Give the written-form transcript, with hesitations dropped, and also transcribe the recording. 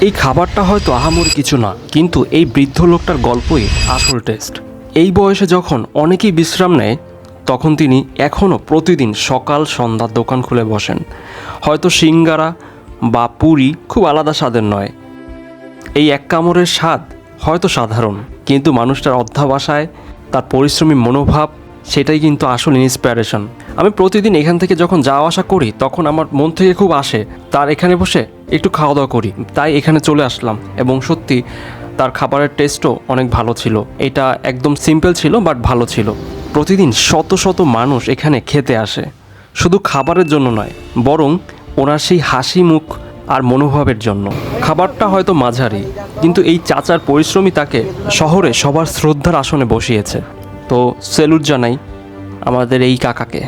এই খাবারটা হয়তো আহামরি কিছু না, কিন্তু এই বৃদ্ধ লোকটার গল্পই আসল টেস্ট। এই বয়সে যখন অনেকেই বিশ্রাম নেয়, তখন তিনি এখনও প্রতিদিন সকাল সন্ধ্যার দোকান খুলে বসেন। হয়তো সিঙ্গারা বা পুরি খুব আলাদা স্বাদের নয়, এই এক কামড়ের স্বাদ হয়তো সাধারণ, কিন্তু মানুষটার অধ্যবসায়, তার পরিশ্রমী মনোভাব, সেটাই কিন্তু আসল ইন্সপিরেশন। আমি প্রতিদিন এখান থেকে যখন যাওয়া আসা করি, তখন আমার মন থেকে খুব আসে তার এখানে বসে একটু খাওয়া দাওয়া করি, তাই এখানে চলে আসলাম। এবং সত্যি তার খাবারের টেস্টও অনেক ভালো ছিল। এটা একদম সিম্পল ছিল, বাট ভালো ছিল। প্রতিদিন শত শত মানুষ এখানে খেতে আসে, শুধু খাবারের জন্য নয়, বরং ওনার সেই হাসি মুখ আর মনোভাবের জন্য। খাবারটা হয়তো মাঝারি, কিন্তু এই চাচার পরিশ্রমই তাকে শহরে সবার শ্রদ্ধার আসনে বসিয়েছে। তো স্যালুট জানাই আমাদের এই কাকাকে।